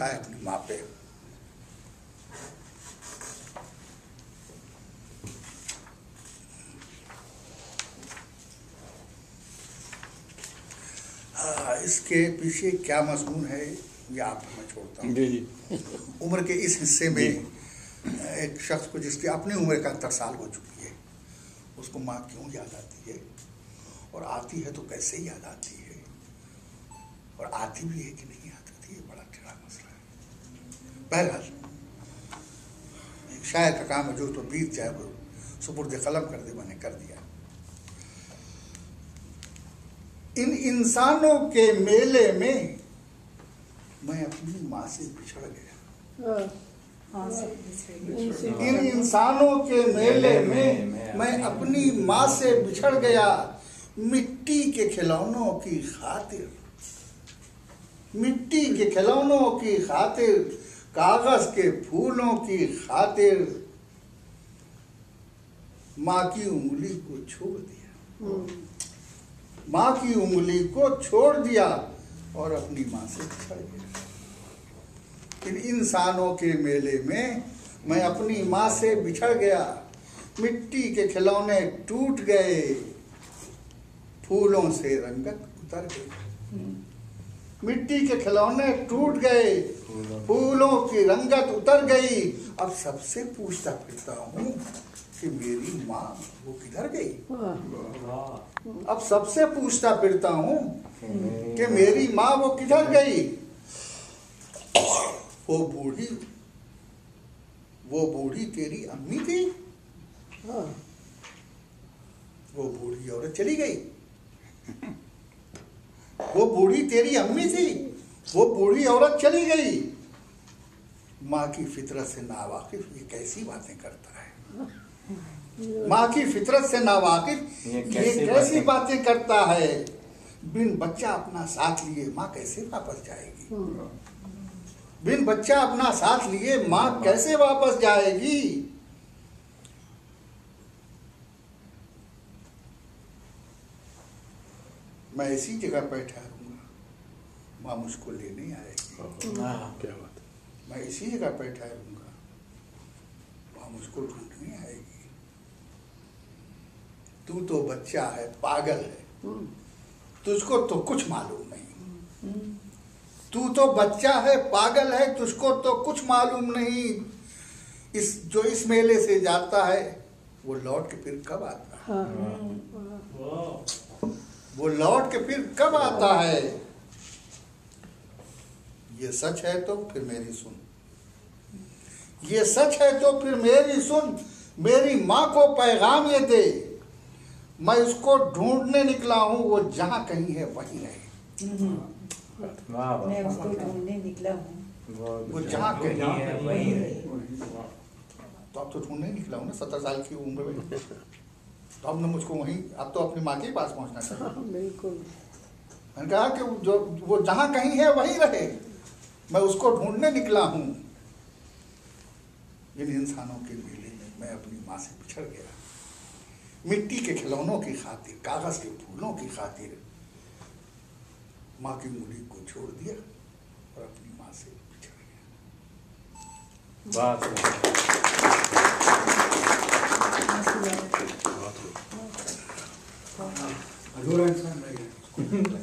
लिखा है अपनी माँ पे। इसके पीछे क्या मजमून है ये आप मैं छोड़ता हूँ। उम्र के इस हिस्से में एक शख्स को जिसकी अपनी उम्र 71 साल हो चुकी है, उसको माँ क्यों याद आती है, और आती है तो कैसे याद आती है, और आती भी है कि नहीं आती, ये बड़ा टेढ़ा मसला है। बहरहाल एक शायर का काम है, जो तो बीत जाए वो सुपुर्द कलम कर दे, मैंने कर दिया। इन इंसानों के मेले में मैं अपनी माँ से बिछड़ गया। इन इंसानों के मेले में मैं अपनी माँ से बिछड़ गया, मिट्टी के खिलौनों की खातिर, मिट्टी के खिलौनों की खातिर, कागज के फूलों की खातिर माँ की उंगली को छोड़ दिया, माँ की उंगली को छोड़ दिया और अपनी माँ से बिछड़ गया। इन इंसानों के मेले में मैं अपनी माँ से बिछड़ गया, मिट्टी के खिलौने टूट गए, फूलों से रंगत उतर गई। मिट्टी के खिलौने टूट गए, फूलों की रंगत उतर गई। अब सबसे पूछता फिरता हूँ कि मेरी माँ वो किधर गई। अब सबसे पूछता फिरता हूँ कि मेरी माँ वो किधर गई। वो बूढ़ी तेरी अम्मी थी, वो बूढ़ी औरत चली गई। वो बूढ़ी तेरी अम्मी थी, वो बूढ़ी औरत चली गई। माँ की फितरत से नावाकिफ ये कैसी बातें करता है। माँ की फितरत से नावाकिफ ये कैसी बातें करता है। बिन बच्चा अपना साथ लिए माँ कैसे वापस जाएगी। बिन बच्चा अपना साथ लिए माँ कैसे वापस जाएगी। मैं इसी जगह बैठा रहूंगा, माँ मुझको लेने आएगी। क्या बात है। मैं इसी जगह बैठा रहूंगा, माँ मुझको ढूंढने आएगी। तू तो बच्चा है, पागल है, तुझको तो कुछ मालूम नहीं। तू तो बच्चा है, पागल है, तुझको तो कुछ मालूम नहीं। जो इस मेले से जाता है वो लौट के फिर कब आता है। वो लौट के फिर कब आता है। ये सच है तो फिर मेरी सुन, ये सच है तो फिर मेरी सुन। मेरी माँ को पैगाम ये दे, मैं उसको ढूंढने निकला हूँ, वो जहाँ कहीं है वहीं रहे। मैं उसको ढूंढने निकला हूँ, वो जहाँ कहीं है वहीं रहे। तो अब तो ढूंढने निकला हूँ ना 70 साल की उम्र में, तो अब ना मुझको वहीं, अब तो अपनी माँ के पास पहुँचना चाहिए। बिल्कुल। मैंने कहा कि जो वो जहाँ कहीं है वहीं रहे, मैं उसको ढूंढने निकला हूँ। इन इंसानों के मेले में मैं अपनी माँ से बिछड़ गया, मिट्टी के खिलौनों की खातिर, कागज के फूलों की खातिर माँ की उंगली को छोड़ दिया और अपनी माँ से बिछड़ गया। बात अधूरा इंसान रह गया।